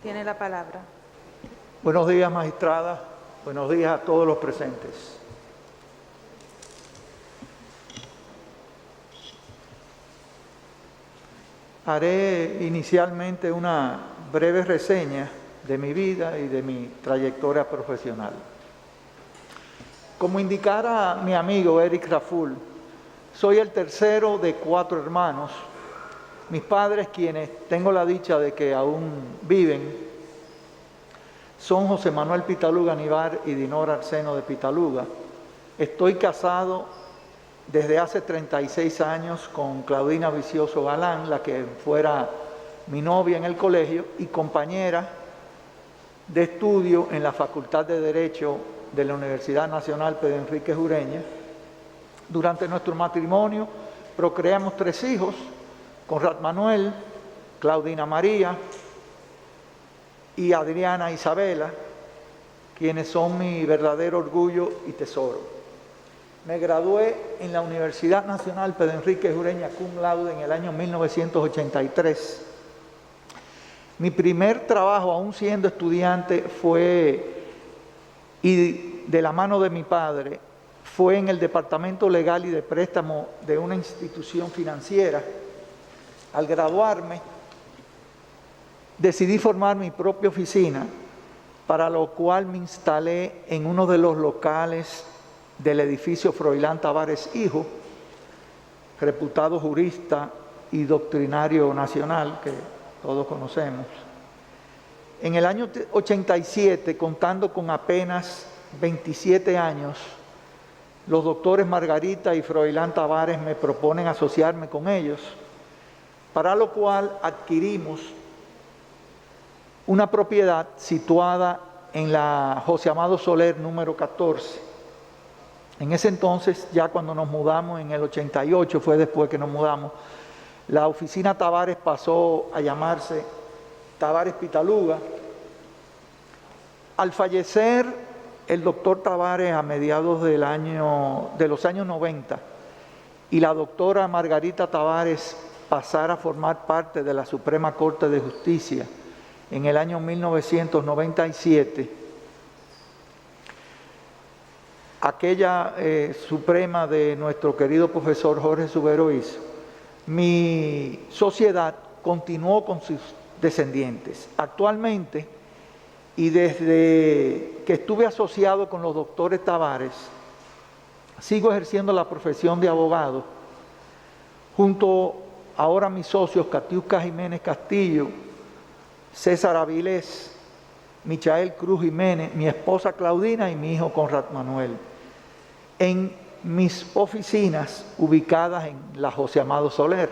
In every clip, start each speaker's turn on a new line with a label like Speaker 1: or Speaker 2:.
Speaker 1: Tiene la palabra.
Speaker 2: Buenos días, magistrada. Buenos días a todos los presentes. Haré inicialmente una breve reseña de mi vida y de mi trayectoria profesional. Como indicara mi amigo Eric Raful, soy el tercero de 4 hermanos. Mis padres, quienes tengo la dicha de que aún viven, son José Manuel Pitaluga Nivar y Dinora Arseno de Pitaluga. Estoy casado desde hace 36 años con Claudina Vicioso Galán, la que fuera mi novia en el colegio y compañera de estudio en la Facultad de Derecho de la Universidad Nacional Pedro Enríquez Ureña. Durante nuestro matrimonio procreamos 3 hijos, Conrad Manuel, Claudina María y Adriana Isabela, quienes son mi verdadero orgullo y tesoro. Me gradué en la Universidad Nacional Pedro Enríquez Ureña cum laude en el año 1983. Mi primer trabajo, aún siendo estudiante, y de la mano de mi padre, fue en el Departamento Legal y de Préstamo de una institución financiera. Al graduarme, decidí formar mi propia oficina, para lo cual me instalé en uno de los locales del edificio Froilán Tavares Hijo, reputado jurista y doctrinario nacional, que todos conocemos. En el año 87, contando con apenas 27 años, los doctores Margarita y Froilán Tavares me proponen asociarme con ellos, para lo cual adquirimos una propiedad situada en la José Amado Soler número 14. En ese entonces, ya cuando nos mudamos en el 88, fue después que nos mudamos, la oficina Tavares pasó a llamarse Tavares Pitaluga. Al fallecer el doctor Tavares a mediados de los años 90 y la doctora Margarita Tavares pasar a formar parte de la Suprema Corte de Justicia en el año 1997, aquella Suprema de nuestro querido profesor Jorge Suberoiz, mi sociedad continuó con sus descendientes. Actualmente, y desde que estuve asociado con los doctores Tavares, sigo ejerciendo la profesión de abogado, junto ahora a mis socios Catiusca Jiménez Castillo, César Avilés, Michael Cruz Jiménez, mi esposa Claudina y mi hijo Conrad Manuel, en mis oficinas ubicadas en la José Amado Soler.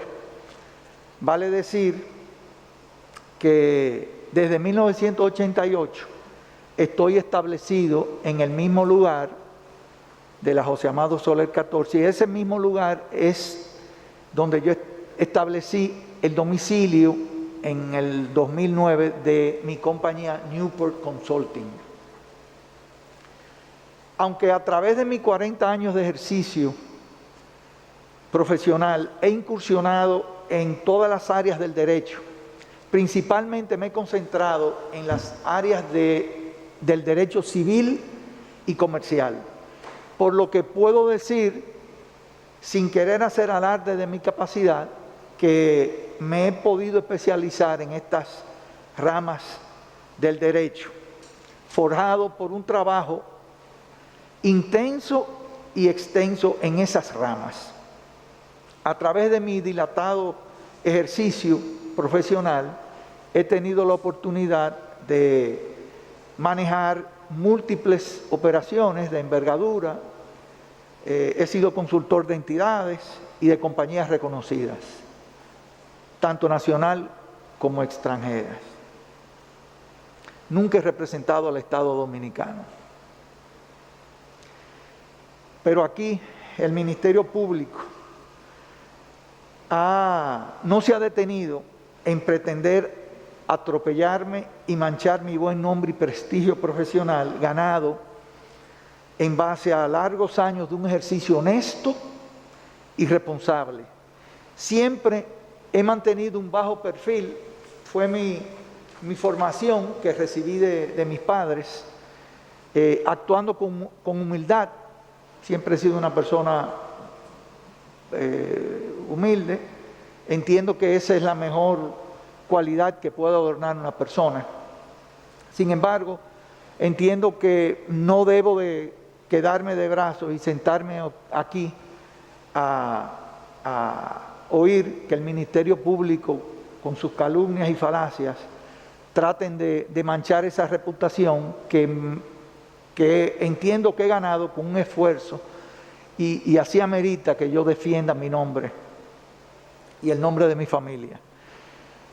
Speaker 2: Vale decir que desde 1988 estoy establecido en el mismo lugar de la José Amado Soler 14 y ese mismo lugar es donde yo establecí el domicilio en el 2009 de mi compañía Newport Consulting. Aunque a través de mis 40 años de ejercicio profesional he incursionado en todas las áreas del derecho, principalmente me he concentrado en las áreas del derecho civil y comercial, por lo que puedo decir, sin querer hacer alarde de mi capacidad, que me he podido especializar en estas ramas del derecho, forjado por un trabajo intenso y extenso en esas ramas. A través de mi dilatado ejercicio profesional, he tenido la oportunidad de manejar múltiples operaciones de envergadura. He sido consultor de entidades y de compañías reconocidas, tanto nacional como extranjeras. Nunca he representado al Estado Dominicano. Pero aquí el Ministerio Público no se ha detenido en pretender atropellarme y manchar mi buen nombre y prestigio profesional ganado en base a largos años de un ejercicio honesto y responsable. Siempre he mantenido un bajo perfil, fue mi mi formación que recibí de mis padres, actuando con humildad. Siempre he sido una persona humilde. Entiendo que esa es la mejor cualidad que puede adornar una persona. Sin embargo, entiendo que no debo de quedarme de brazos y sentarme aquí a oír que el Ministerio Público, con sus calumnias y falacias, traten de manchar esa reputación que entiendo que he ganado con un esfuerzo y así amerita que yo defienda mi nombre y el nombre de mi familia.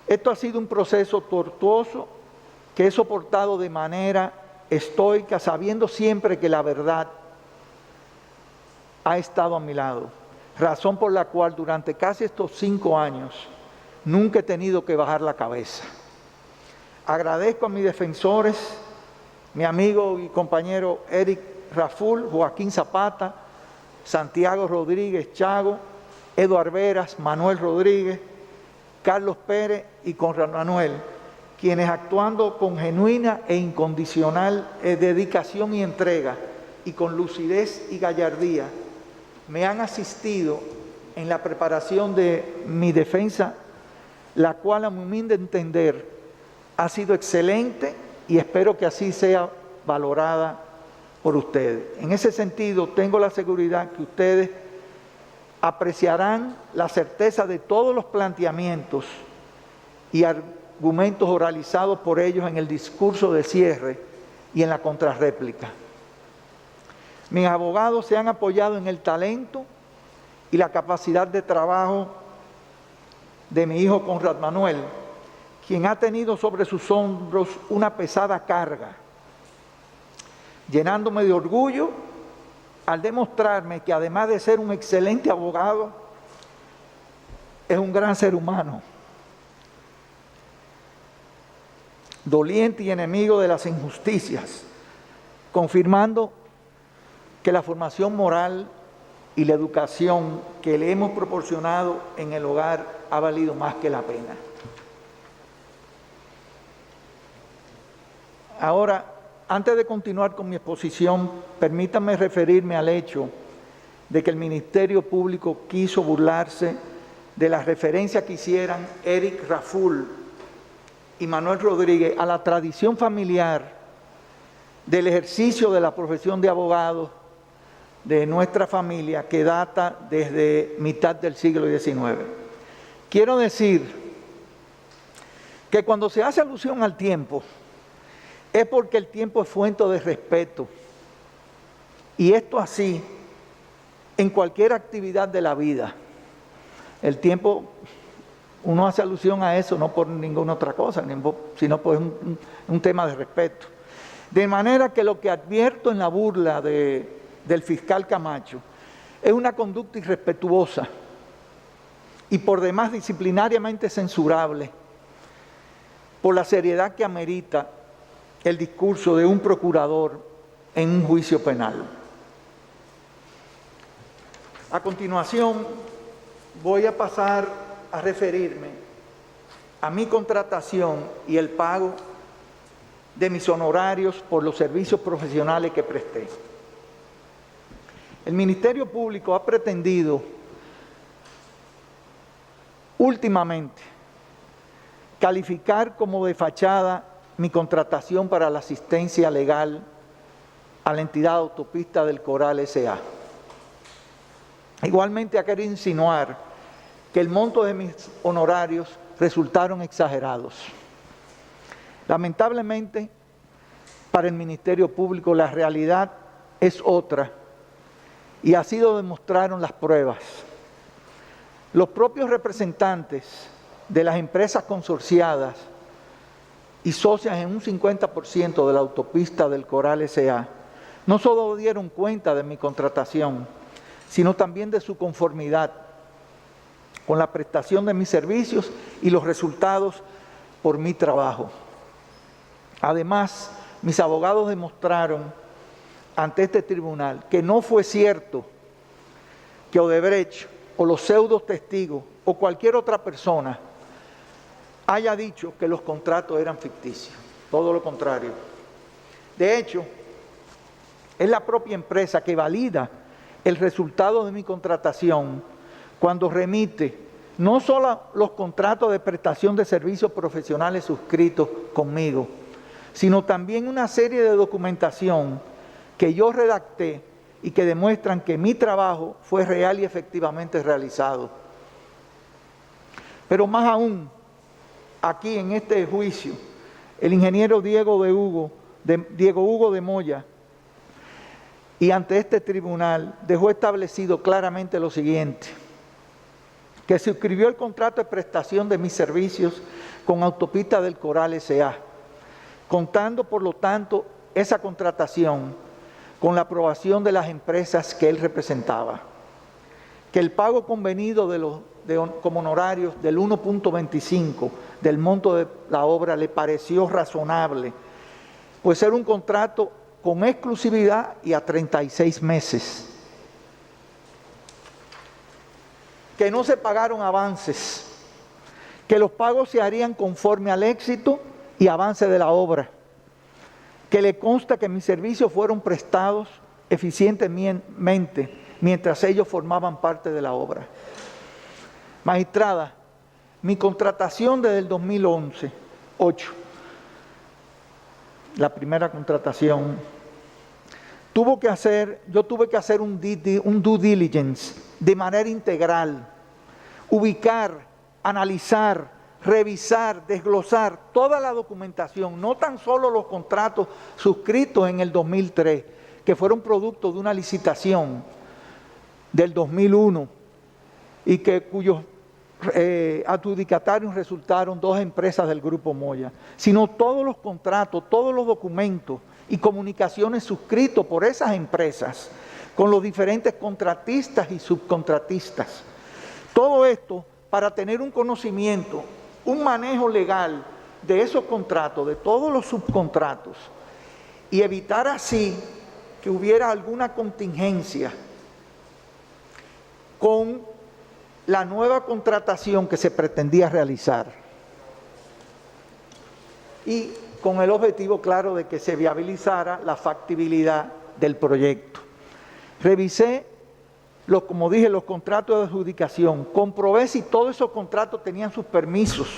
Speaker 2: Esto ha sido un proceso tortuoso que he soportado de manera estoica, sabiendo siempre que la verdad ha estado a mi lado, razón por la cual durante casi estos 5 años nunca he tenido que bajar la cabeza. Agradezco a mis defensores, mi amigo y compañero Eric Raful, Joaquín Zapata, Santiago Rodríguez Chago, Eduardo Veras, Manuel Rodríguez, Carlos Pérez y Conrad Manuel, quienes actuando con genuina e incondicional dedicación y entrega y con lucidez y gallardía, me han asistido en la preparación de mi defensa, la cual a mi humilde entender ha sido excelente y espero que así sea valorada por ustedes. En ese sentido, tengo la seguridad que ustedes apreciarán la certeza de todos los planteamientos y argumentos oralizados por ellos en el discurso de cierre y en la contrarréplica. Mis abogados se han apoyado en el talento y la capacidad de trabajo de mi hijo Conrad Manuel, quien ha tenido sobre sus hombros una pesada carga, llenándome de orgullo al demostrarme que además de ser un excelente abogado, es un gran ser humano, doliente y enemigo de las injusticias, confirmando que la formación moral y la educación que le hemos proporcionado en el hogar ha valido más que la pena. Ahora, antes de continuar con mi exposición, permítanme referirme al hecho de que el Ministerio Público quiso burlarse de la referencia que hicieran Eric Raful y Manuel Rodríguez a la tradición familiar del ejercicio de la profesión de abogado de nuestra familia que data desde mitad del siglo XIX. Quiero decir que cuando se hace alusión al tiempo, es porque el tiempo es fuente de respeto. Y esto así en cualquier actividad de la vida. El tiempo, uno hace alusión a eso no por ninguna otra cosa, sino por un tema de respeto. De manera que lo que advierto en la burla del fiscal Camacho es una conducta irrespetuosa y por demás disciplinariamente censurable por la seriedad que amerita el discurso de un procurador en un juicio penal. A continuación, voy a pasar a referirme a mi contratación y el pago de mis honorarios por los servicios profesionales que presté. El Ministerio Público ha pretendido últimamente calificar como de fachada mi contratación para la asistencia legal a la entidad Autopista del Coral S.A. Igualmente ha querido insinuar que el monto de mis honorarios resultaron exagerados. Lamentablemente, para el Ministerio Público la realidad es otra y así lo demostraron las pruebas. Los propios representantes de las empresas consorciadas y socias en un 50% de la Autopista del Coral S.A. no solo dieron cuenta de mi contratación, sino también de su conformidad con la prestación de mis servicios y los resultados por mi trabajo. Además, mis abogados demostraron ante este tribunal que no fue cierto que Odebrecht o los pseudo testigos o cualquier otra persona haya dicho que los contratos eran ficticios. Todo lo contrario. De hecho, es la propia empresa que valida el resultado de mi contratación cuando remite no solo los contratos de prestación de servicios profesionales suscritos conmigo, sino también una serie de documentación que yo redacté y que demuestran que mi trabajo fue real y efectivamente realizado. Pero más aún, aquí en este juicio, el ingeniero Diego Hugo de Moya, y ante este tribunal dejó establecido claramente lo siguiente: que suscribió el contrato de prestación de mis servicios con Autopista del Coral S.A., contando por lo tanto esa contratación con la aprobación de las empresas que él representaba, que el pago convenido como honorarios del 1.25 del monto de la obra le pareció razonable, pues era un contrato con exclusividad y a 36 meses, que no se pagaron avances, que los pagos se harían conforme al éxito y avance de la obra, que le consta que mis servicios fueron prestados eficientemente mientras ellos formaban parte de la obra. Magistrada, mi contratación desde el 2008, la primera contratación, yo tuve que hacer un due diligence de manera integral, ubicar, analizar, revisar, desglosar toda la documentación, no tan solo los contratos suscritos en el 2003, que fueron producto de una licitación del 2001 y cuyos adjudicatarios resultaron dos empresas del Grupo Moya, sino todos los contratos, todos los documentos y comunicaciones suscritos por esas empresas con los diferentes contratistas y subcontratistas. Todo esto para tener un conocimiento, un manejo legal de esos contratos, de todos los subcontratos, y evitar así que hubiera alguna contingencia con la nueva contratación que se pretendía realizar. Y con el objetivo claro de que se viabilizara la factibilidad del proyecto. Revisé, como dije, los contratos de adjudicación, comprobé si todos esos contratos tenían sus permisos,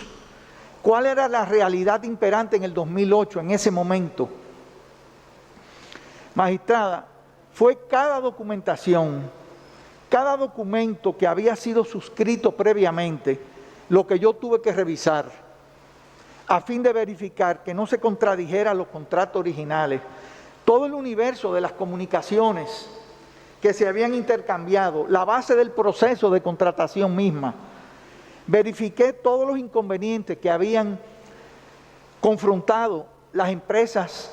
Speaker 2: cuál era la realidad imperante en el 2008, en ese momento. Magistrada, fue cada documentación, cada documento que había sido suscrito previamente, lo que yo tuve que revisar, a fin de verificar que no se contradijera los contratos originales. Todo el universo de las comunicaciones que se habían intercambiado, la base del proceso de contratación misma. Verifiqué todos los inconvenientes que habían confrontado las empresas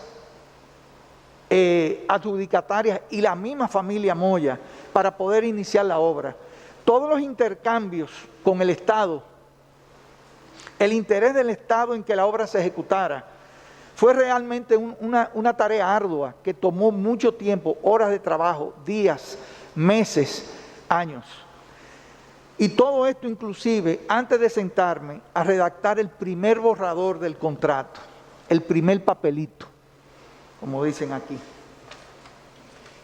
Speaker 2: adjudicatarias y la misma familia Moya para poder iniciar la obra. Todos los intercambios con el Estado, el interés del Estado en que la obra se ejecutara, fue realmente una tarea ardua que tomó mucho tiempo, horas de trabajo, días, meses, años. Y todo esto inclusive antes de sentarme a redactar el primer borrador del contrato, el primer papelito, como dicen aquí.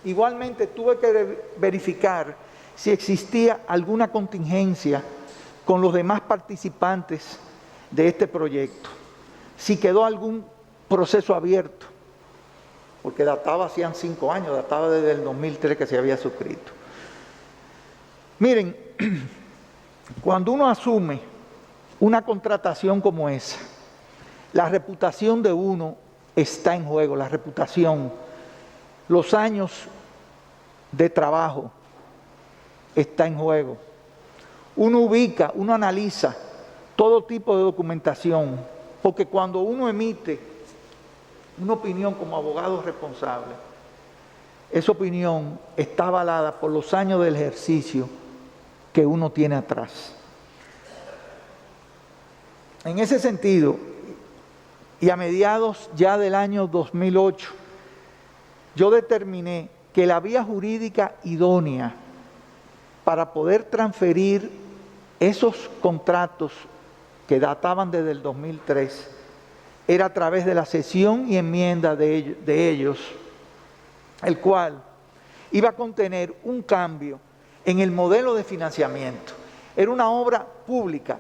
Speaker 2: Igualmente tuve que verificar si existía alguna contingencia con los demás participantes de este proyecto, si quedó algún proceso abierto, porque hacían 5 años, databa desde el 2003 que se había suscrito. Miren, cuando uno asume una contratación como esa, la reputación de uno está en juego, la reputación, los años de trabajo está en juego. Uno ubica, uno analiza todo tipo de documentación, porque cuando uno emite una opinión como abogado responsable, esa opinión está avalada por los años del ejercicio que uno tiene atrás. En ese sentido, y a mediados ya del año 2008, yo determiné que la vía jurídica idónea para poder transferir esos contratos que databan desde el 2003, era a través de la cesión y enmienda de ellos, el cual iba a contener un cambio en el modelo de financiamiento. Era una obra pública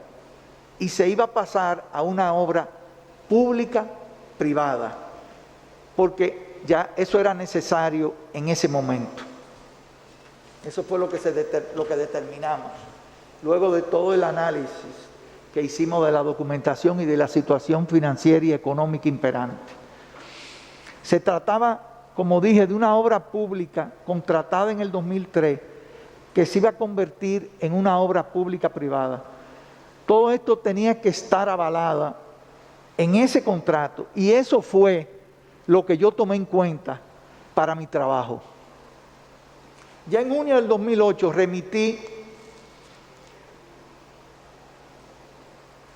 Speaker 2: y se iba a pasar a una obra pública privada, porque ya eso era necesario en ese momento. Eso fue lo que determinamos, luego de todo el análisis que hicimos de la documentación y de la situación financiera y económica imperante. Se trataba, como dije, de una obra pública contratada en el 2003 que se iba a convertir en una obra pública privada. Todo esto tenía que estar avalada en ese contrato y eso fue lo que yo tomé en cuenta para mi trabajo. Ya en junio del 2008 remití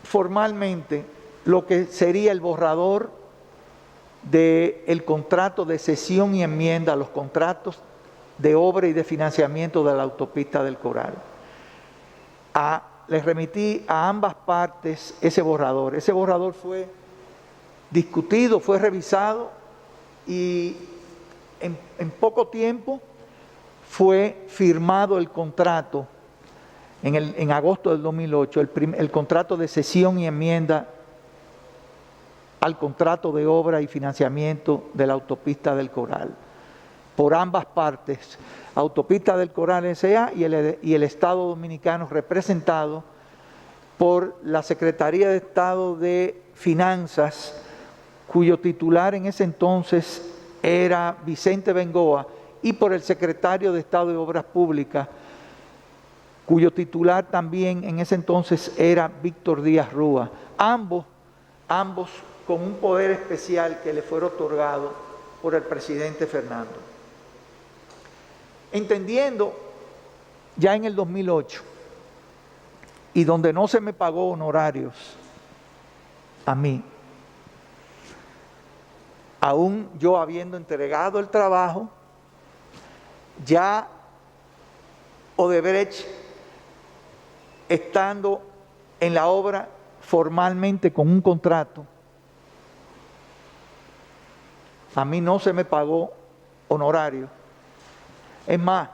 Speaker 2: formalmente lo que sería el borrador del contrato de cesión y enmienda a los contratos de obra y de financiamiento de la autopista del Coral. Les remití a ambas partes ese borrador. Ese borrador fue discutido, fue revisado y en poco tiempo fue firmado el contrato en agosto del 2008, el contrato de cesión y enmienda al contrato de obra y financiamiento de la autopista del Coral, por ambas partes, Autopista del Coral S.A. y el Estado Dominicano, representado por la Secretaría de Estado de Finanzas, cuyo titular en ese entonces era Vicente Bengoa, y por el Secretario de Estado de Obras Públicas, cuyo titular también en ese entonces era Víctor Díaz Rúa, ambos con un poder especial que le fue otorgado por el presidente Fernando. Entendiendo ya en el 2008, y donde no se me pagó honorarios a mí, aún yo habiendo entregado el trabajo, ya Odebrecht estando en la obra formalmente con un contrato, a mí no se me pagó honorario. Es más,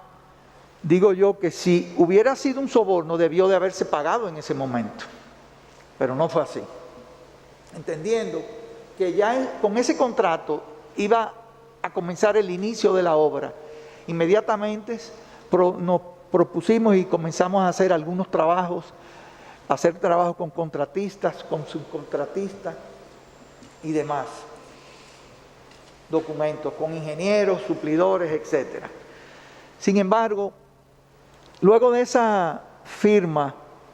Speaker 2: digo yo que si hubiera sido un soborno debió de haberse pagado en ese momento, pero no fue así. Entendiendo que ya con ese contrato iba a comenzar el inicio de la obra, inmediatamente nos propusimos y comenzamos a hacer algunos trabajos, con contratistas, con subcontratistas y demás documentos, con ingenieros, suplidores, etc. Sin embargo, luego de esa firma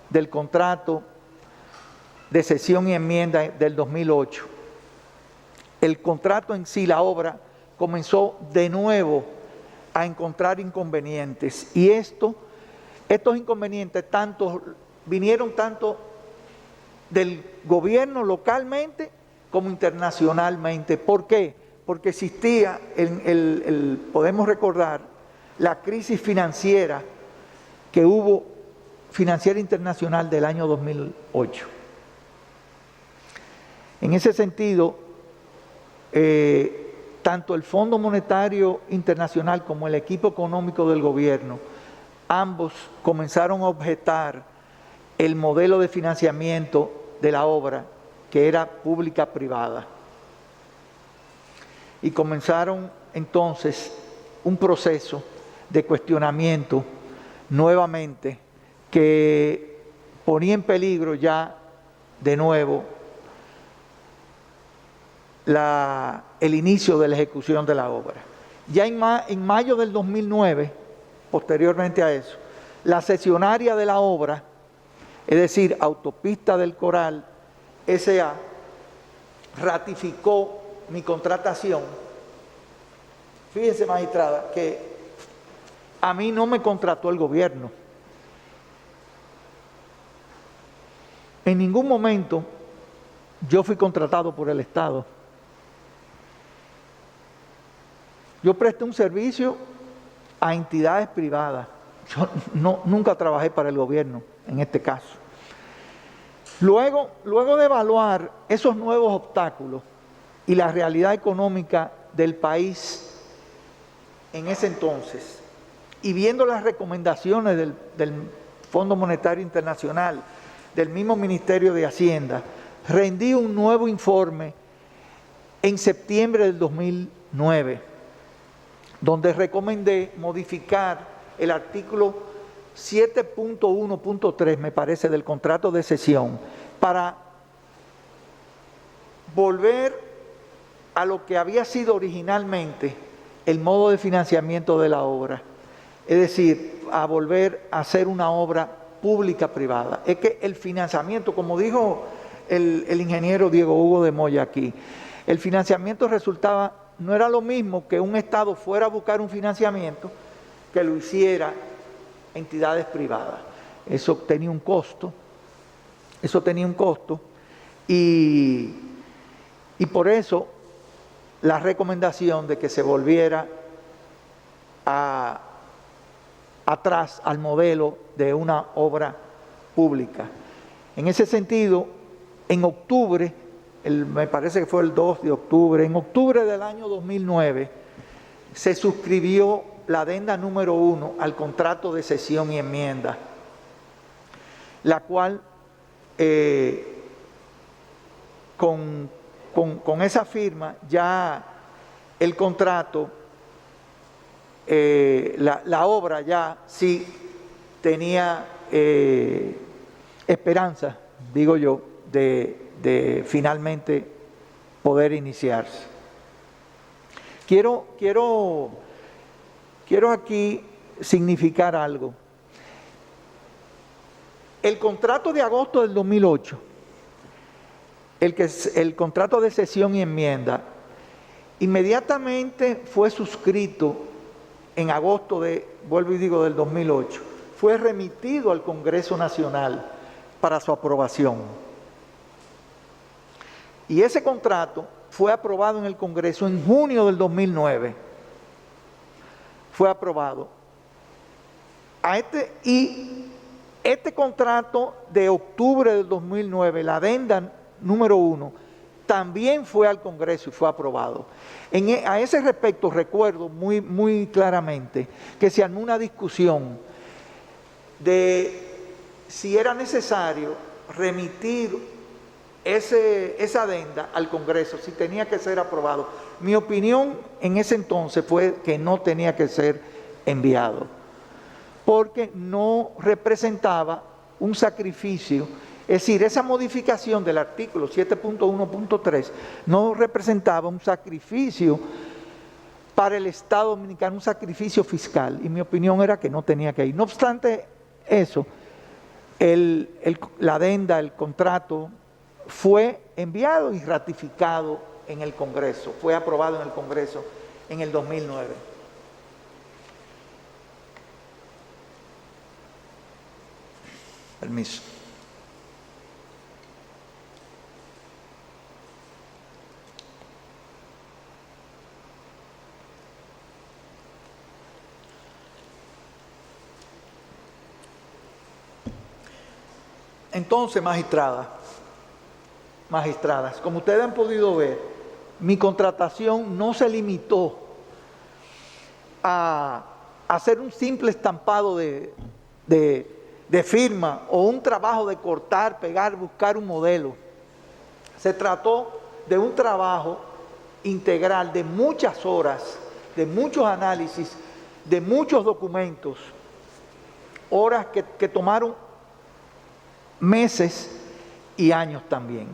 Speaker 2: del contrato de cesión y enmienda del 2008, el contrato en sí, la obra, comenzó de nuevo a encontrar inconvenientes. Y estos inconvenientes vinieron tanto del gobierno localmente como internacionalmente. ¿Por qué? Porque existía, podemos recordar, la crisis financiera que hubo, financiera internacional del año 2008. En ese sentido, tanto el Fondo Monetario Internacional como el equipo económico del gobierno, ambos comenzaron a objetar el modelo de financiamiento de la obra, que era pública-privada. Y comenzaron entonces un proceso de cuestionamiento nuevamente que ponía en peligro ya de nuevo el inicio de la ejecución de la obra. Ya en mayo del 2009, posteriormente a eso, la cesionaria de la obra, es decir, Autopista del Coral S.A., ratificó mi contratación. Fíjese, magistrada, que a mí no me contrató el gobierno. En ningún momento yo fui contratado por el Estado. Yo presté un servicio a entidades privadas. Yo nunca trabajé para el gobierno, en este caso. Luego de evaluar esos nuevos obstáculos y la realidad económica del país en ese entonces, y viendo las recomendaciones del Fondo Monetario Internacional, del mismo Ministerio de Hacienda, rendí un nuevo informe en septiembre del 2009, donde recomendé modificar el artículo 7.1.3, me parece, del contrato de cesión, para volver a lo que había sido originalmente el modo de financiamiento de la obra, es decir, a volver a hacer una obra pública-privada. Es que el financiamiento, como dijo el ingeniero Diego Hugo de Moya aquí, el financiamiento no era lo mismo que un Estado fuera a buscar un financiamiento que lo hiciera entidades privadas. Eso tenía un costo, y por eso la recomendación de que se volviera atrás al modelo de una obra pública. En ese sentido, en octubre, me parece que fue el 2 de octubre, en octubre del año 2009, se suscribió la adenda número 1 al contrato de cesión y enmienda, la cual con esa firma ya el contrato, la obra ya sí tenía esperanza, digo yo, de finalmente poder iniciarse. Quiero aquí significar algo. El contrato de agosto del 2008, el contrato de cesión y enmienda, inmediatamente fue suscrito en agosto del 2008, fue remitido al Congreso Nacional para su aprobación. Y ese contrato fue aprobado en el Congreso en junio del 2009. Fue aprobado. Y este contrato de octubre del 2009, la adenda número 1, también fue al Congreso y fue aprobado. A ese respecto recuerdo muy claramente que se armó una discusión de si era necesario remitir esa adenda al Congreso, si tenía que ser aprobado. Mi opinión en ese entonces fue que no tenía que ser enviado, porque no representaba un sacrificio. Es decir, esa modificación del artículo 7.1.3 no representaba un sacrificio para el Estado dominicano, un sacrificio fiscal, y mi opinión era que no tenía que ir. No obstante eso, la adenda, el contrato, fue enviado y ratificado en el Congreso, fue aprobado en el Congreso en el 2009. Permiso. Entonces, magistradas, como ustedes han podido ver, mi contratación no se limitó a hacer un simple estampado de firma o un trabajo de cortar, pegar, buscar un modelo. Se trató de un trabajo integral de muchas horas, de muchos análisis, de muchos documentos, horas que tomaron meses y años también.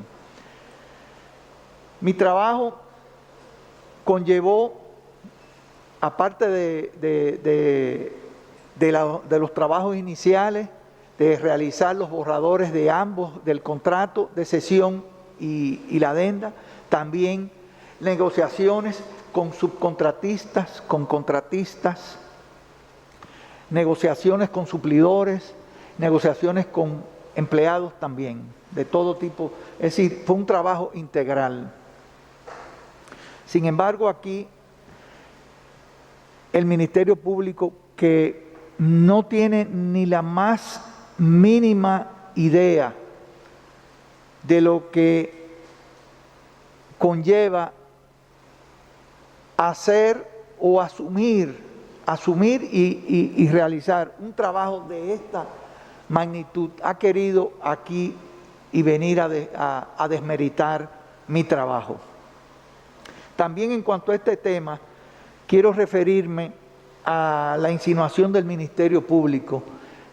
Speaker 2: Mi trabajo conllevó, aparte de los trabajos iniciales, de realizar los borradores de ambos, del contrato de cesión y la adenda, también negociaciones con subcontratistas, con contratistas, negociaciones con suplidores, negociaciones con empleados también, de todo tipo. Es decir, fue un trabajo integral. Sin embargo, aquí el Ministerio Público, que no tiene ni la más mínima idea de lo que conlleva hacer o asumir y realizar un trabajo de esta magnitud. Ha querido aquí y venir a desmeritar mi trabajo. También en cuanto a este tema, quiero referirme a la insinuación del Ministerio Público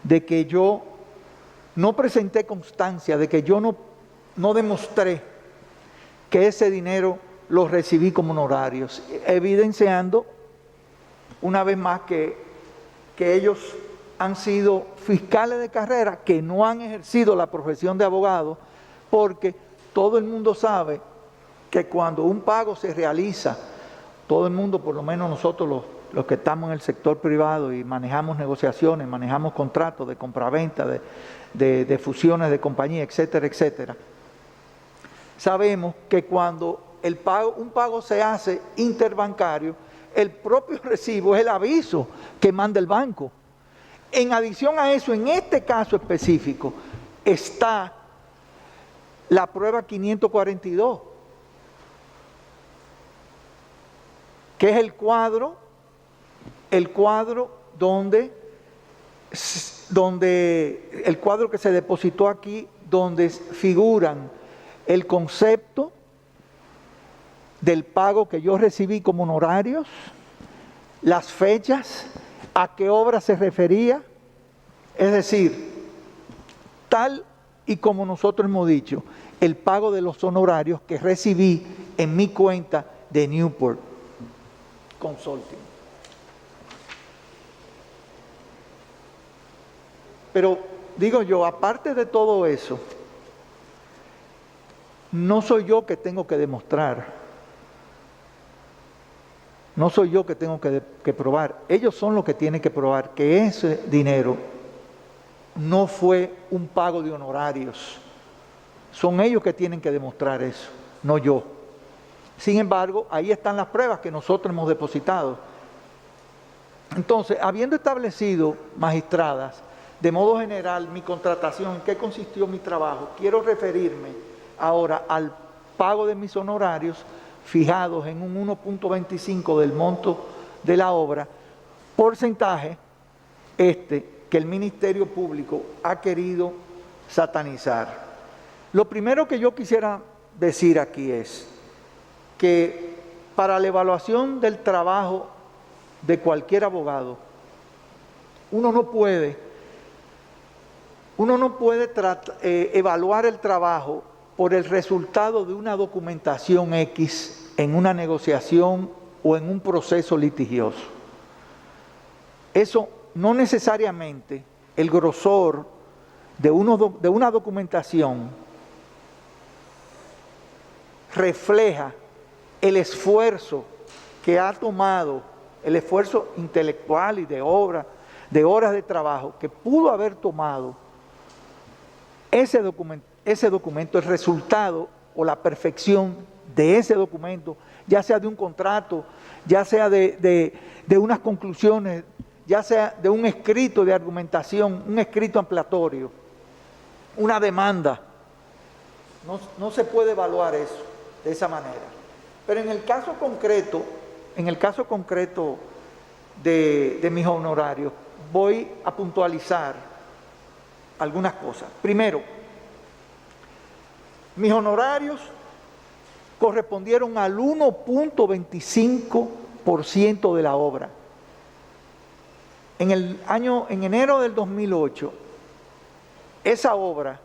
Speaker 2: de que yo no presenté constancia, de que yo no demostré que ese dinero lo recibí como honorarios, evidenciando una vez más que ellos han sido fiscales de carrera que no han ejercido la profesión de abogado, porque todo el mundo sabe que cuando un pago se realiza, todo el mundo, por lo menos nosotros los que estamos en el sector privado y manejamos negociaciones, manejamos contratos de compraventa, de fusiones de compañía, etcétera, etcétera, sabemos que cuando un pago se hace interbancario, el propio recibo es el aviso que manda el banco. En adición a eso, en este caso específico, está la prueba 542, que es el cuadro el cuadro que se depositó aquí, donde figuran el concepto del pago que yo recibí como honorarios, las fechas, a qué obra se refería, es decir, tal y como nosotros hemos dicho, el pago de los honorarios que recibí en mi cuenta de Newport Consulting. Pero digo yo, aparte de todo eso, no soy yo que tengo que demostrar, no soy yo que tengo que probar, ellos son los que tienen que probar que ese dinero no fue un pago de honorarios. Son ellos que tienen que demostrar eso, no yo. Sin embargo, ahí están las pruebas que nosotros hemos depositado. Entonces, habiendo establecido, magistradas, de modo general, mi contratación, en qué consistió mi trabajo, quiero referirme ahora al pago de mis honorarios fijados en un 1.25 del monto de la obra, porcentaje que el Ministerio Público ha querido satanizar. Lo primero que yo quisiera decir aquí es que para la evaluación del trabajo de cualquier abogado, uno no puede evaluar el trabajo por el resultado de una documentación X en una negociación o en un proceso litigioso. Eso no necesariamente, el grosor de una documentación refleja el esfuerzo que ha tomado, el esfuerzo intelectual y de horas de trabajo que pudo haber tomado ese documento, el resultado o la perfección de ese documento, ya sea de un contrato, ya sea de unas conclusiones, ya sea de un escrito de argumentación, un escrito ampliatorio, una demanda. No se puede evaluar eso de esa manera. Pero en el caso concreto de mis honorarios, voy a puntualizar algunas cosas. Primero, mis honorarios correspondieron al 1.25% de la obra. En enero del 2008, esa obra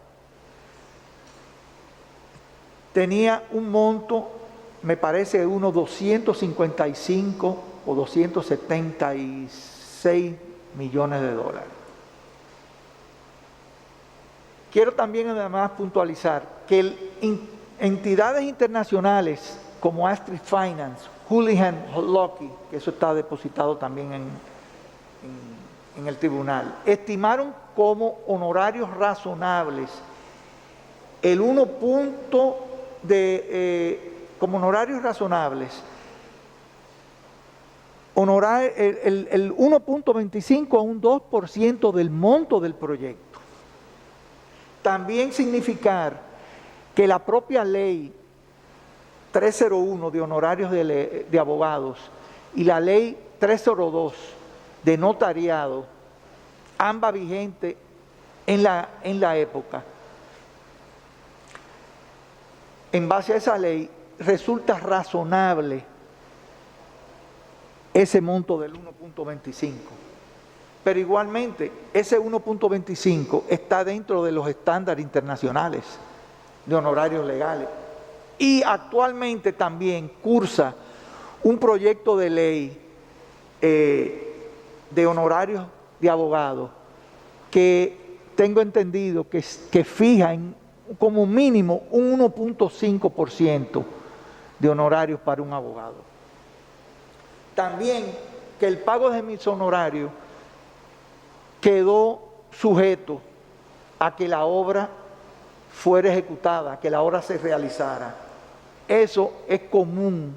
Speaker 2: tenía un monto, me parece, de unos 255 o 276 millones de dólares. Quiero también además puntualizar que entidades internacionales como Astrid Finance, Houlihan Lokey, que eso está depositado también en el tribunal, estimaron como honorarios razonables el 1.25 a un 2% del monto del proyecto. También significar que la propia ley 301 de honorarios de abogados y la ley 302 de notariado, ambas vigentes en la época, en base a esa ley, resulta razonable ese monto del 1.25. Pero igualmente, ese 1.25 está dentro de los estándares internacionales de honorarios legales. Y actualmente también cursa un proyecto de ley de honorarios de abogados que tengo entendido que fija como mínimo un 1.5% de honorarios para un abogado. También que el pago de mis honorarios quedó sujeto a que la obra fuera ejecutada, que la obra se realizara. Eso es común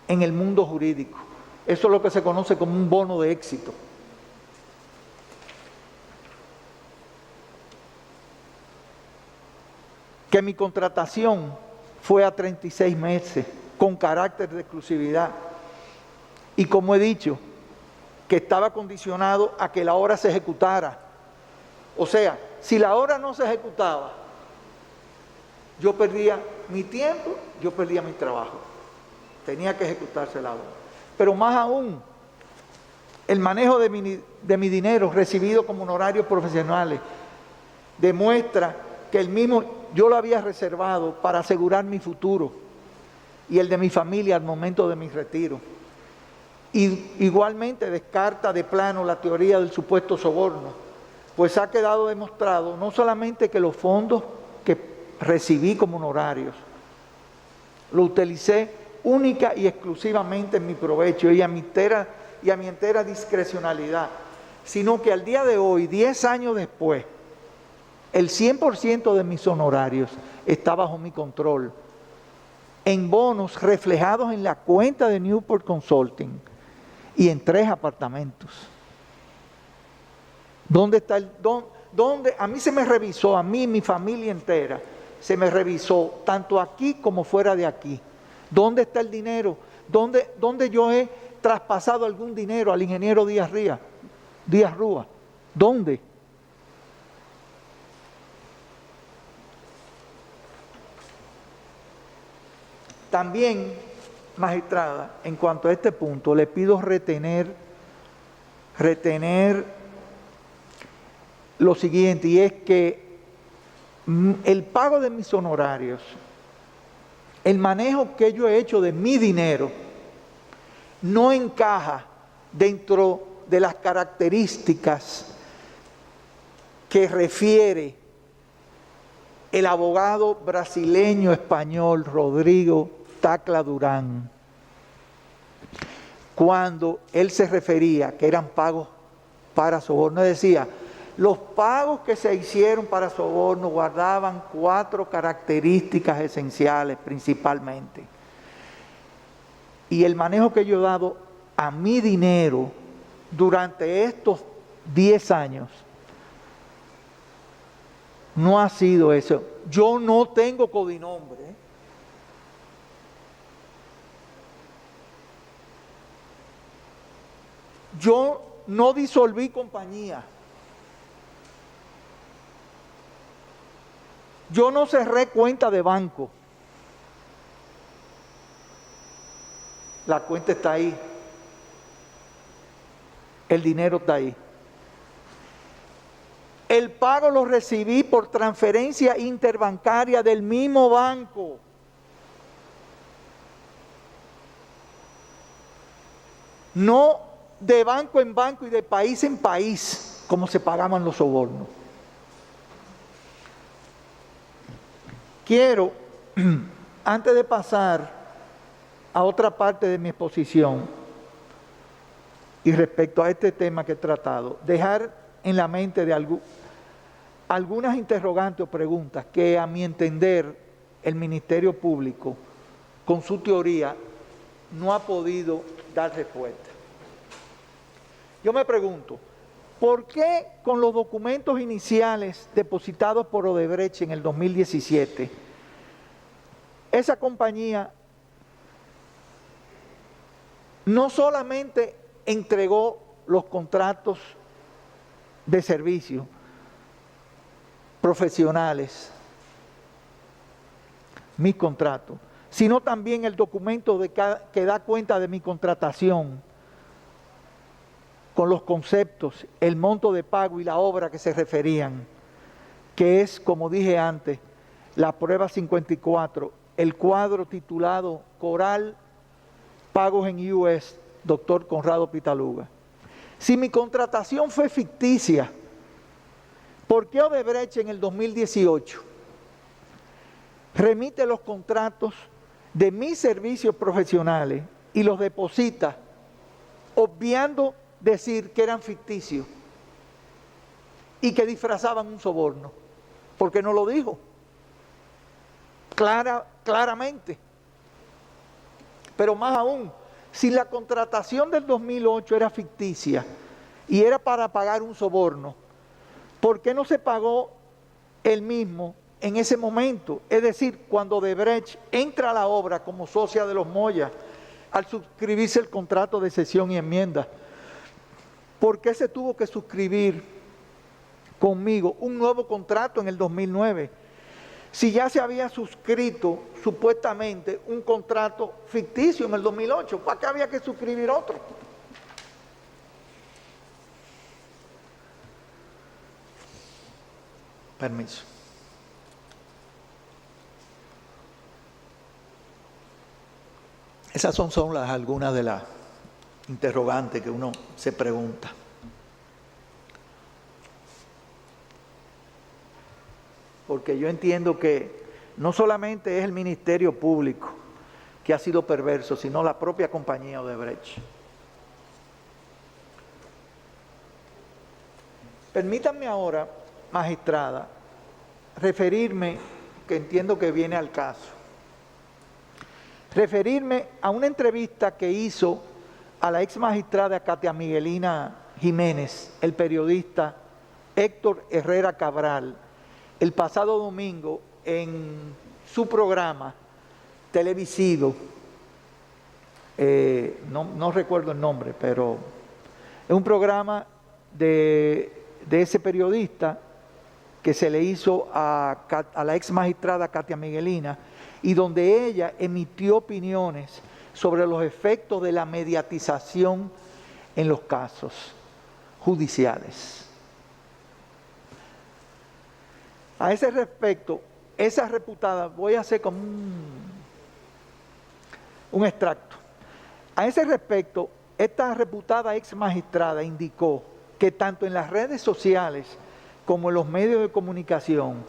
Speaker 2: en el mundo jurídico. Eso es lo que se conoce como un bono de éxito. Que mi contratación fue a 36 meses, con carácter de exclusividad. Y como he dicho, que estaba condicionado a que la obra se ejecutara. O sea, si la obra no se ejecutaba, yo perdía mi tiempo, yo perdía mi trabajo. Tenía que ejecutarse la obra. Pero más aún, el manejo de mi dinero recibido como honorarios profesionales demuestra que el mismo yo lo había reservado para asegurar mi futuro y el de mi familia al momento de mi retiro. Y igualmente descarta de plano la teoría del supuesto soborno, pues ha quedado demostrado no solamente que los fondos que recibí como honorarios lo utilicé única y exclusivamente en mi provecho y a mi entera discrecionalidad, sino que al día de hoy, 10 años después, el 100% de mis honorarios está bajo mi control, en bonos reflejados en la cuenta de Newport Consulting y en 3 apartamentos. ¿Dónde está dónde? A mí se me revisó, a mí y mi familia entera, se me revisó, tanto aquí como fuera de aquí. ¿Dónde está el dinero? ¿Dónde yo he traspasado algún dinero al ingeniero Díaz Rúa? ¿Dónde? También, magistrada, en cuanto a este punto, le pido retener lo siguiente, y es que el pago de mis honorarios, el manejo que yo he hecho de mi dinero, no encaja dentro de las características que refiere el abogado brasileño español Rodrigo Tacla Durán, cuando él se refería que eran pagos para soborno. Decía, los pagos que se hicieron para soborno guardaban 4 características esenciales principalmente. Y el manejo que yo he dado a mi dinero durante estos 10 años no ha sido eso. Yo no tengo codinombre. Yo no disolví compañía. Yo no cerré cuenta de banco. La cuenta está ahí. El dinero está ahí. El pago lo recibí por transferencia interbancaria del mismo banco. No de banco en banco y de país en país, como se pagaban los sobornos. Quiero, antes de pasar a otra parte de mi exposición y respecto a este tema que he tratado, dejar en la mente de algunas interrogantes o preguntas que a mi entender el Ministerio Público con su teoría no ha podido dar respuesta. Yo me pregunto, ¿por qué con los documentos iniciales depositados por Odebrecht en el 2017 esa compañía no solamente entregó los contratos de servicio profesionales, mis contratos, sino también el documento que da cuenta de mi contratación, con los conceptos, el monto de pago y la obra que se referían, que es, como dije antes, la prueba 54, el cuadro titulado Coral, pagos en US, doctor Conrado Pitaluga. Si mi contratación fue ficticia, ¿por qué Odebrecht en el 2018 remite los contratos de mis servicios profesionales y los deposita, obviando decir que eran ficticios y que disfrazaban un soborno? Porque no lo dijo claramente. Pero más aún, si la contratación del 2008 era ficticia y era para pagar un soborno, ¿por qué no se pagó el mismo en ese momento? Es decir, cuando Odebrecht entra a la obra como socia de los Moya, al suscribirse el contrato de cesión y enmienda, ¿por qué se tuvo que suscribir conmigo un nuevo contrato en el 2009? Si ya se había suscrito supuestamente un contrato ficticio en el 2008, ¿para qué había que suscribir otro? Permiso. Esas son algunas de las interrogantes que uno se pregunta. Porque yo entiendo que no solamente es el Ministerio Público que ha sido perverso, sino la propia compañía Odebrecht. Permítanme ahora, magistrada, referirme, que entiendo que viene al caso, referirme a una entrevista que hizo a la ex magistrada Katia Miguelina Jiménez, el periodista Héctor Herrera Cabral, el pasado domingo en su programa televisivo, no recuerdo el nombre, pero es un programa de ese periodista que se le hizo a la ex magistrada Katia Miguelina, y donde ella emitió opiniones sobre los efectos de la mediatización en los casos judiciales. A ese respecto, esa reputada, voy a hacer como un extracto. A ese respecto, esta reputada ex magistrada indicó que tanto en las redes sociales como en los medios de comunicación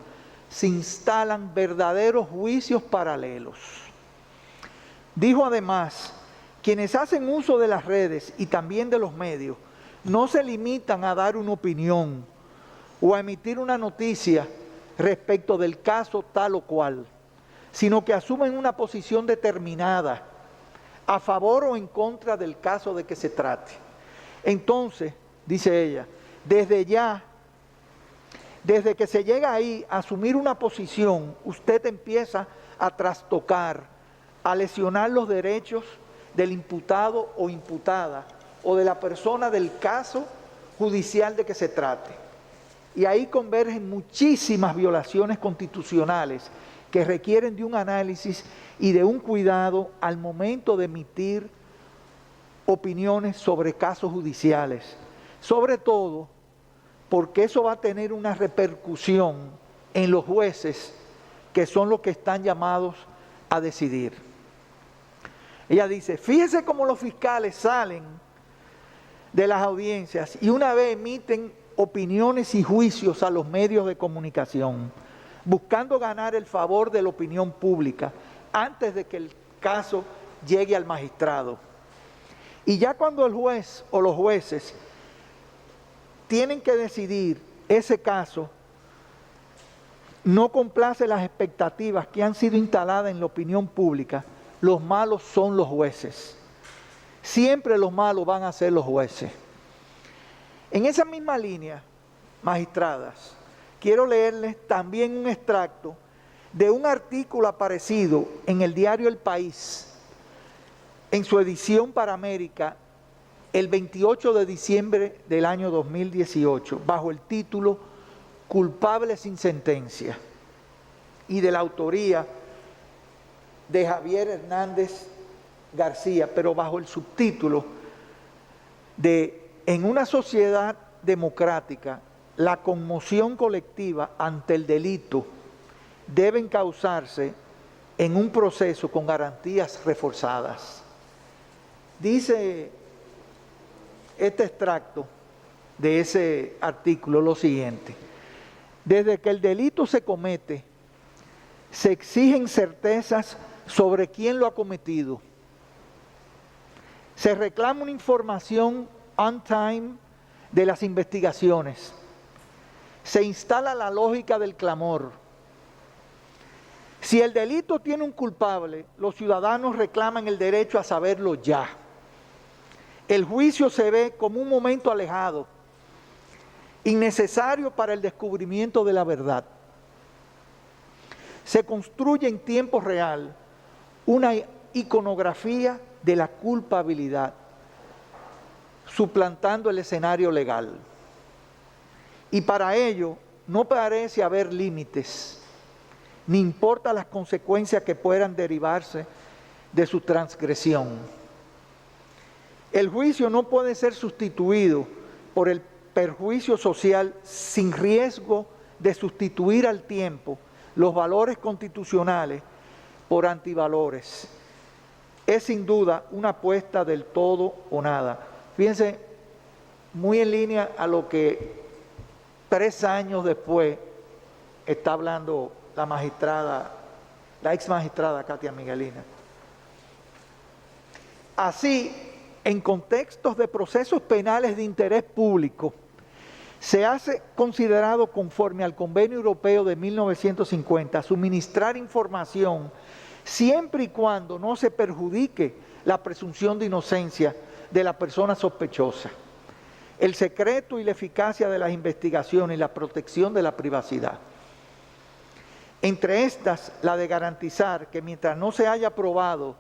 Speaker 2: se instalan verdaderos juicios paralelos. Dijo además, quienes hacen uso de las redes y también de los medios no se limitan a dar una opinión o a emitir una noticia respecto del caso tal o cual, sino que asumen una posición determinada a favor o en contra del caso de que se trate. Entonces, dice ella, desde que se llega ahí a asumir una posición, usted empieza a trastocar, a lesionar los derechos del imputado o imputada o de la persona del caso judicial de que se trate. Y ahí convergen muchísimas violaciones constitucionales que requieren de un análisis y de un cuidado al momento de emitir opiniones sobre casos judiciales. Sobre todo porque eso va a tener una repercusión en los jueces, que son los que están llamados a decidir. Ella dice, fíjese cómo los fiscales salen de las audiencias y una vez emiten opiniones y juicios a los medios de comunicación, buscando ganar el favor de la opinión pública antes de que el caso llegue al magistrado. Y ya cuando el juez o los jueces tienen que decidir ese caso, no complace las expectativas que han sido instaladas en la opinión pública, los malos son los jueces. Siempre los malos van a ser los jueces. En esa misma línea, magistradas, quiero leerles también un extracto de un artículo aparecido en el diario El País, en su edición para América, el 28 de diciembre del año 2018, bajo el título Culpable sin sentencia, y de la autoría de Javier Hernández García, pero bajo el subtítulo de En una sociedad democrática, la conmoción colectiva ante el delito deben causarse en un proceso con garantías reforzadas. Dice este extracto de ese artículo lo siguiente: desde que el delito se comete, se exigen certezas sobre quién lo ha cometido. Se reclama una información on time de las investigaciones. Se instala la lógica del clamor. Si el delito tiene un culpable, los ciudadanos reclaman el derecho a saberlo ya. El juicio se ve como un momento alejado, innecesario para el descubrimiento de la verdad. Se construye en tiempo real una iconografía de la culpabilidad, suplantando el escenario legal. Y para ello no parece haber límites, ni importa las consecuencias que puedan derivarse de su transgresión. El juicio no puede ser sustituido por el perjuicio social sin riesgo de sustituir al tiempo los valores constitucionales por antivalores. Es sin duda una apuesta del todo o nada. Fíjense, muy en línea a lo que 3 años después está hablando la magistrada, la ex magistrada Katia Miguelina. Así, en contextos de procesos penales de interés público, se hace considerado, conforme al Convenio Europeo de 1950, suministrar información siempre y cuando no se perjudique la presunción de inocencia de la persona sospechosa, el secreto y la eficacia de las investigaciones y la protección de la privacidad. Entre estas, la de garantizar que mientras no se haya probado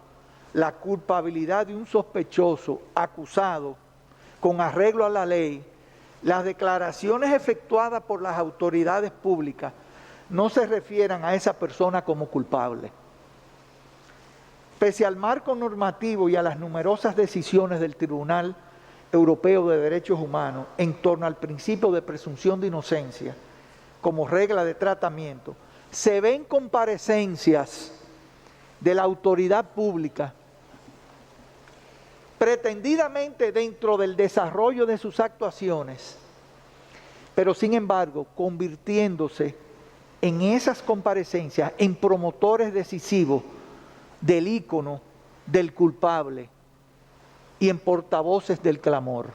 Speaker 2: la culpabilidad de un sospechoso acusado con arreglo a la ley, las declaraciones efectuadas por las autoridades públicas no se refieran a esa persona como culpable. Pese al marco normativo y a las numerosas decisiones del Tribunal Europeo de Derechos Humanos en torno al principio de presunción de inocencia como regla de tratamiento, se ven comparecencias de la autoridad pública pretendidamente dentro del desarrollo de sus actuaciones, pero sin embargo convirtiéndose en esas comparecencias en promotores decisivos del ícono del culpable y en portavoces del clamor.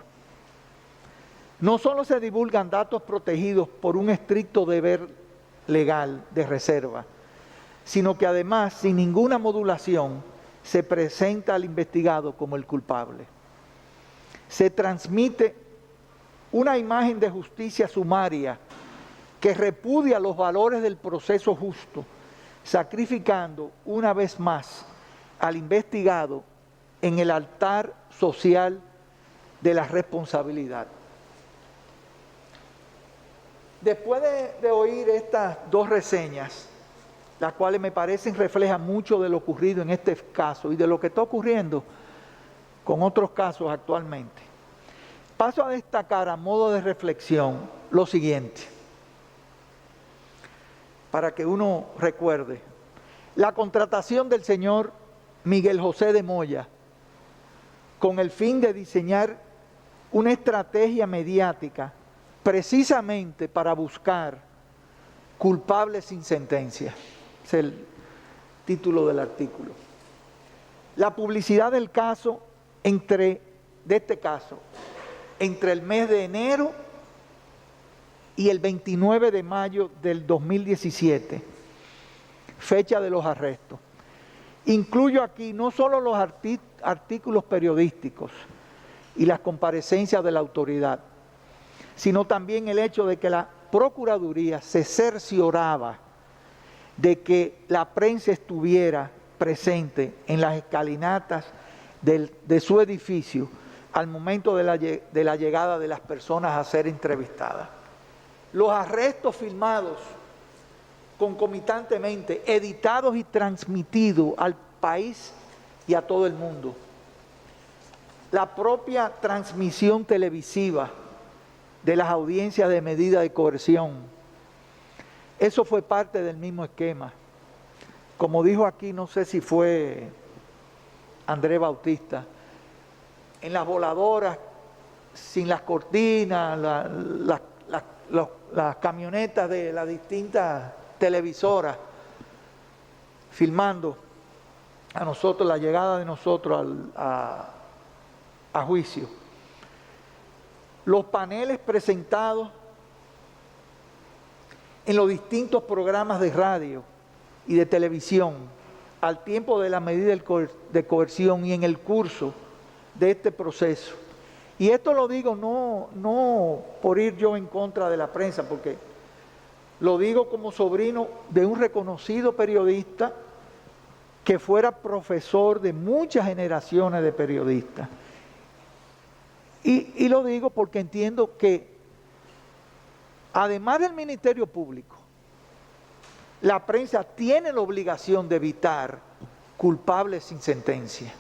Speaker 2: No solo se divulgan datos protegidos por un estricto deber legal de reserva, sino que además, sin ninguna modulación, se presenta al investigado como el culpable. Se transmite una imagen de justicia sumaria que repudia los valores del proceso justo, sacrificando una vez más al investigado en el altar social de la responsabilidad. Después de oír estas 2 reseñas, las cuales me parecen reflejan mucho de lo ocurrido en este caso y de lo que está ocurriendo con otros casos actualmente, paso a destacar a modo de reflexión lo siguiente, para que uno recuerde: la contratación del señor Miguel José de Moya con el fin de diseñar una estrategia mediática precisamente para buscar culpables sin sentencia. Es el título del artículo. La publicidad del caso entre el mes de enero y el 29 de mayo del 2017, fecha de los arrestos. Incluyo aquí no solo los artículos periodísticos y las comparecencias de la autoridad, sino también el hecho de que la Procuraduría se cercioraba de que la prensa estuviera presente en las escalinatas de su edificio al momento de la llegada de las personas a ser entrevistadas. Los arrestos filmados concomitantemente, editados y transmitidos al país y a todo el mundo. La propia transmisión televisiva de las audiencias de medida de coerción, eso fue parte del mismo esquema. Como dijo aquí, no sé si fue Andrés Bautista, en las voladoras, sin las cortinas, las camionetas de las distintas televisoras, filmando a nosotros, la llegada de nosotros a juicio. Los paneles presentados en los distintos programas de radio y de televisión al tiempo de la medida de coerción y en el curso de este proceso. Y esto lo digo no por ir yo en contra de la prensa, porque lo digo como sobrino de un reconocido periodista que fuera profesor de muchas generaciones de periodistas. Y lo digo porque entiendo que, además del Ministerio Público, la prensa tiene la obligación de evitar culpables sin sentencia.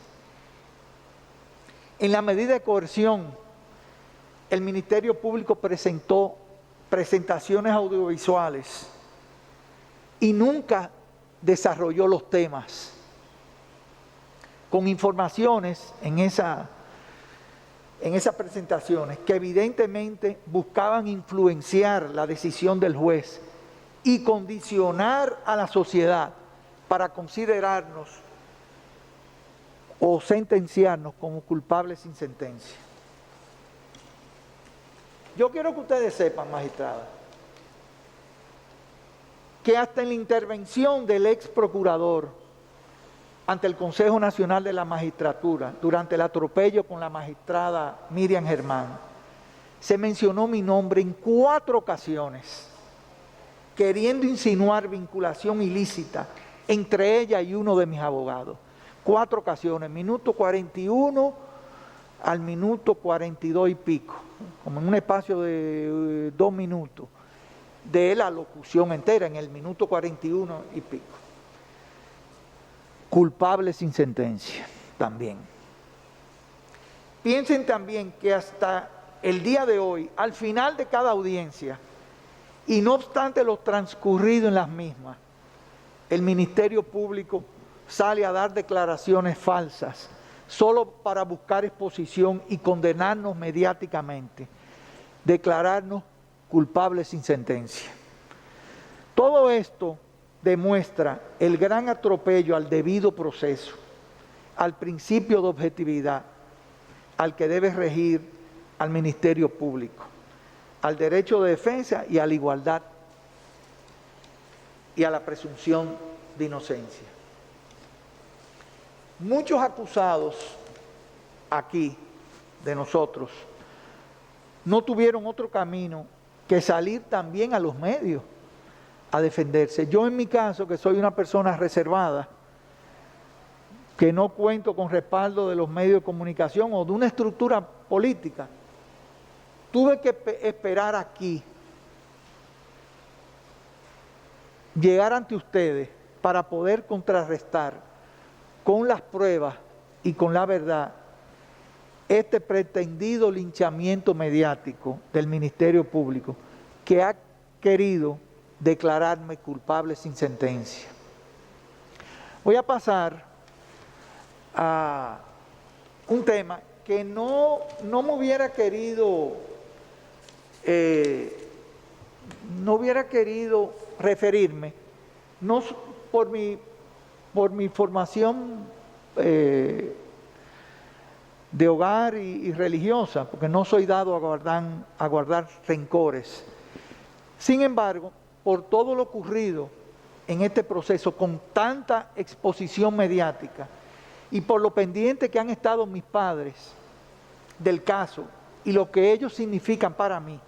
Speaker 2: En la medida de coerción, el Ministerio Público presentó presentaciones audiovisuales y nunca desarrolló los temas con informaciones en esas presentaciones que evidentemente buscaban influenciar la decisión del juez y condicionar a la sociedad para considerarnos o sentenciarnos como culpables sin sentencia. Yo quiero que ustedes sepan, magistrada, que hasta en la intervención del ex procurador ante el Consejo Nacional de la Magistratura, durante el atropello con la magistrada Miriam Germán, se mencionó mi nombre en 4 ocasiones, queriendo insinuar vinculación ilícita entre ella y uno de mis abogados. 4 ocasiones, minuto 41 al minuto 42 y pico, como en un espacio de 2 minutos, de la locución entera, en el minuto 41 y pico. Culpable sin sentencia, también. Piensen también que hasta el día de hoy, al final de cada audiencia, y no obstante lo transcurrido en las mismas, el Ministerio Público sale a dar declaraciones falsas, solo para buscar exposición y condenarnos mediáticamente, declararnos culpables sin sentencia. Todo esto demuestra el gran atropello al debido proceso, al principio de objetividad, al que debe regir al Ministerio Público, al derecho de defensa y a la igualdad y a la presunción de inocencia. Muchos acusados aquí de nosotros no tuvieron otro camino que salir también a los medios a defenderse. Yo en mi caso, que soy una persona reservada, que no cuento con respaldo de los medios de comunicación o de una estructura política, tuve que esperar aquí, llegar ante ustedes para poder contrarrestar con las pruebas y con la verdad este pretendido linchamiento mediático del Ministerio Público que ha querido declararme culpable sin sentencia. Voy a pasar a un tema que no me hubiera querido referirme, no por mi formación de hogar y religiosa, porque no soy dado a guardar rencores. Sin embargo, por todo lo ocurrido en este proceso con tanta exposición mediática y por lo pendiente que han estado mis padres del caso y lo que ellos significan para mí,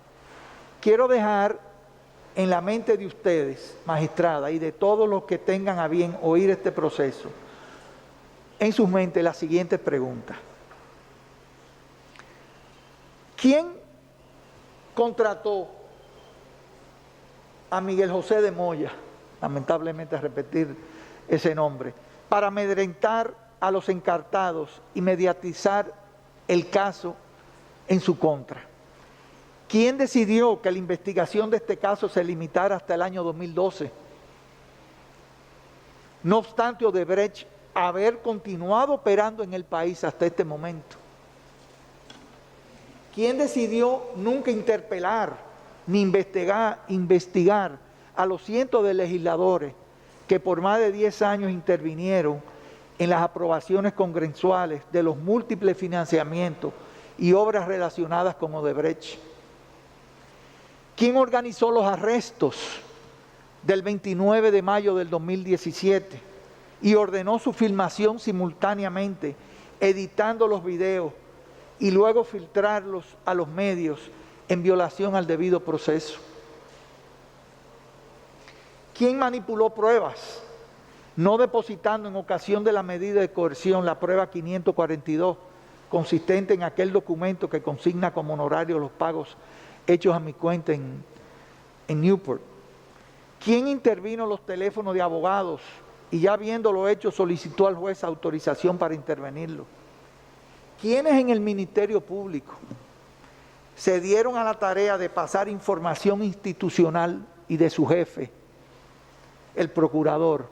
Speaker 2: quiero dejar en la mente de ustedes, magistrada, y de todos los que tengan a bien oír este proceso, en sus mentes las siguientes preguntas. ¿Quién contrató a Miguel José de Moya, lamentablemente repetir ese nombre, para amedrentar a los encartados y mediatizar el caso en su contra? ¿Quién decidió que la investigación de este caso se limitara hasta el año 2012? No obstante, Odebrecht haber continuado operando en el país hasta este momento. ¿Quién decidió nunca interpelar ni investigar a los cientos de legisladores que por más de 10 años intervinieron en las aprobaciones congresuales de los múltiples financiamientos y obras relacionadas con Odebrecht? ¿Quién organizó los arrestos del 29 de mayo del 2017 y ordenó su filmación simultáneamente, editando los videos y luego filtrarlos a los medios en violación al debido proceso? ¿Quién manipuló pruebas, no depositando en ocasión de la medida de coerción la prueba 542, consistente en aquel documento que consigna como honorario los pagos hechos a mi cuenta en Newport? ¿Quién intervino en los teléfonos de abogados y ya habiéndolo hecho solicitó al juez autorización para intervenirlo? ¿Quiénes en el Ministerio Público se dieron a la tarea de pasar información institucional y de su jefe, el procurador,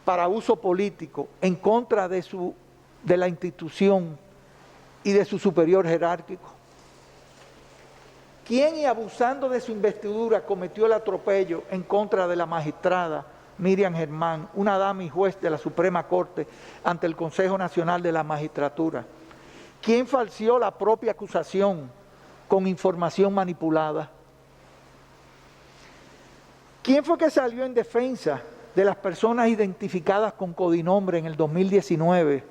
Speaker 2: para uso político en contra de la institución y de su superior jerárquico? ¿Quién, y abusando de su investidura, cometió el atropello en contra de la magistrada Miriam Germán, una dama y juez de la Suprema Corte, ante el Consejo Nacional de la Magistratura? ¿Quién falseó la propia acusación con información manipulada? ¿Quién fue que salió en defensa de las personas identificadas con codinombre en el 2019,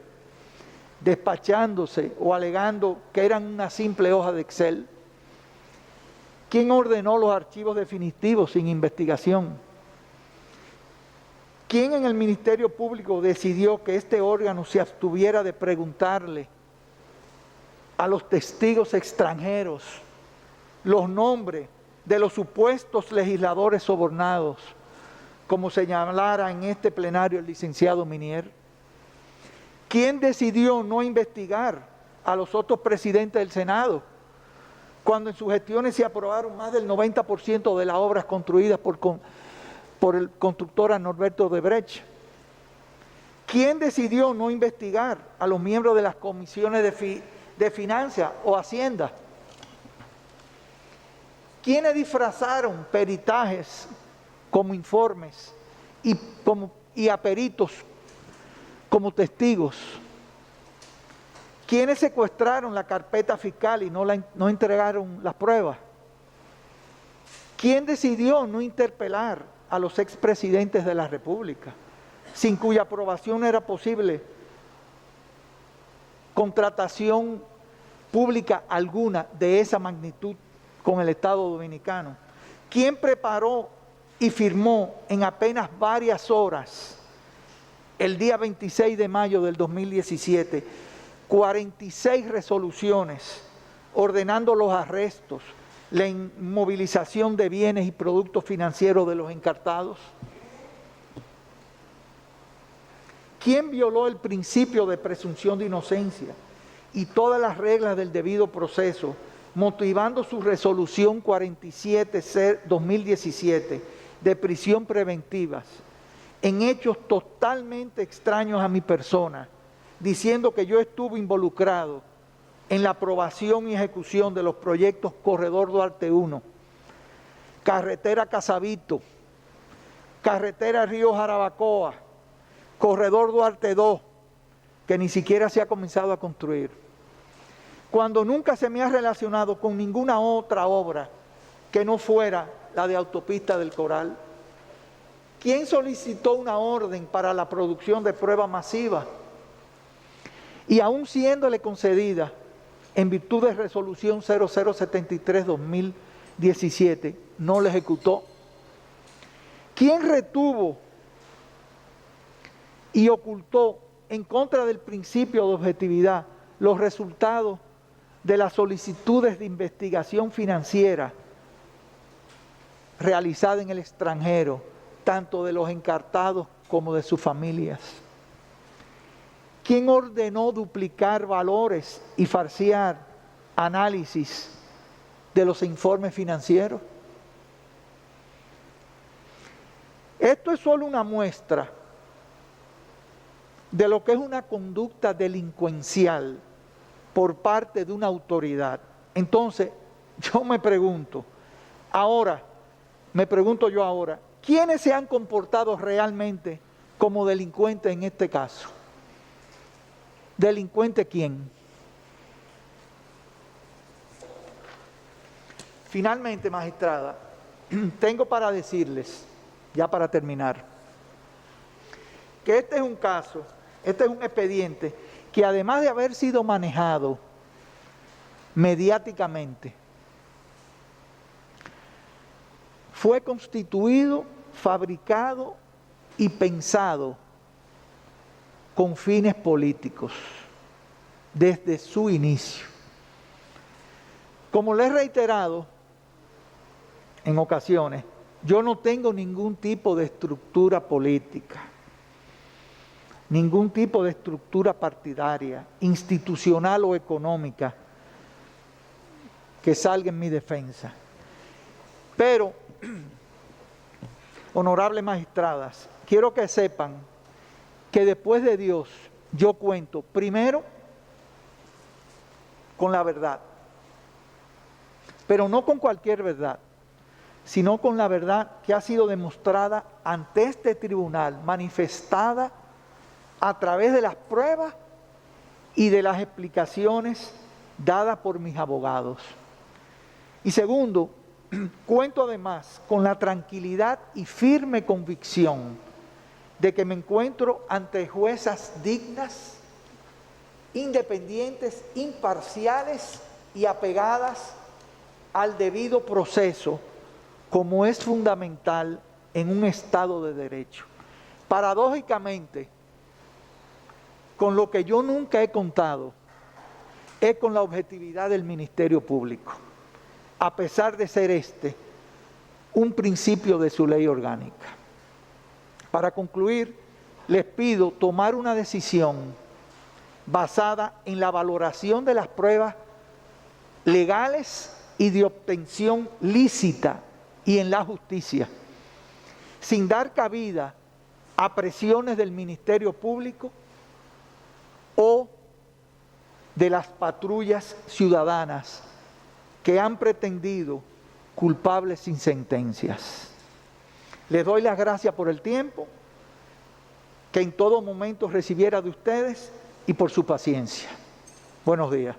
Speaker 2: despachándose o alegando que eran una simple hoja de Excel? ¿Quién ordenó los archivos definitivos sin investigación? ¿Quién en el Ministerio Público decidió que este órgano se abstuviera de preguntarle a los testigos extranjeros los nombres de los supuestos legisladores sobornados, como señalara en este plenario el licenciado Minier? ¿Quién decidió no investigar a los otros presidentes del Senado, cuando en sus gestiones se aprobaron más del 90% de las obras construidas por el constructor Norberto Odebrecht? ¿Quién decidió no investigar a los miembros de las comisiones de Finanzas o Hacienda? ¿Quiénes disfrazaron peritajes como informes y a peritos como testigos? ¿Quiénes secuestraron la carpeta fiscal y no entregaron las pruebas? ¿Quién decidió no interpelar a los expresidentes de la República, sin cuya aprobación no era posible contratación pública alguna de esa magnitud con el Estado Dominicano? ¿Quién preparó y firmó en apenas varias horas, el día 26 de mayo del 2017, 46 resoluciones ordenando los arrestos, la inmovilización de bienes y productos financieros de los encartados? ¿Quién violó el principio de presunción de inocencia y todas las reglas del debido proceso, motivando su resolución 47/2017 de prisión preventivas en hechos totalmente extraños a mi persona, diciendo que yo estuve involucrado en la aprobación y ejecución de los proyectos Corredor Duarte 1, Carretera Casabito, Carretera Río Jarabacoa, Corredor Duarte 2, que ni siquiera se ha comenzado a construir, cuando nunca se me ha relacionado con ninguna otra obra que no fuera la de Autopista del Coral? ¿Quién solicitó una orden para la producción de prueba masiva y aún siéndole concedida en virtud de resolución 0073/2017, no la ejecutó ¿Quién retuvo y ocultó en contra del principio de objetividad los resultados de las solicitudes de investigación financiera realizada en el extranjero, tanto de los encartados como de sus familias? ¿Quién ordenó duplicar valores y falsear análisis de los informes financieros? Esto es solo una muestra de lo que es una conducta delincuencial por parte de una autoridad. Entonces, yo me pregunto ahora, ¿quiénes se han comportado realmente como delincuentes en este caso? ¿Delincuente quién? Finalmente, magistrada, tengo para decirles, ya para terminar, que este es un caso, este es un expediente que además de haber sido manejado mediáticamente, fue constituido, fabricado y pensado con fines políticos desde su inicio. Como les he reiterado en ocasiones, yo no tengo ningún tipo de estructura política, ningún tipo de estructura partidaria, institucional o económica que salga en mi defensa. Pero, honorables magistradas, quiero que sepan que después de Dios yo cuento primero con la verdad, pero no con cualquier verdad, sino con la verdad que ha sido demostrada ante este tribunal, manifestada a través de las pruebas y de las explicaciones dadas por mis abogados. Y segundo, cuento además con la tranquilidad y firme convicción de que me encuentro ante juezas dignas, independientes, imparciales y apegadas al debido proceso, como es fundamental en un Estado de Derecho. Paradójicamente, con lo que yo nunca he contado es con la objetividad del Ministerio Público, a pesar de ser este un principio de su ley orgánica. Para concluir, les pido tomar una decisión basada en la valoración de las pruebas legales y de obtención lícita y en la justicia, sin dar cabida a presiones del Ministerio Público o de las patrullas ciudadanas que han pretendido culpables sin sentencias. Les doy las gracias por el tiempo que en todo momento recibiera de ustedes y por su paciencia. Buenos días.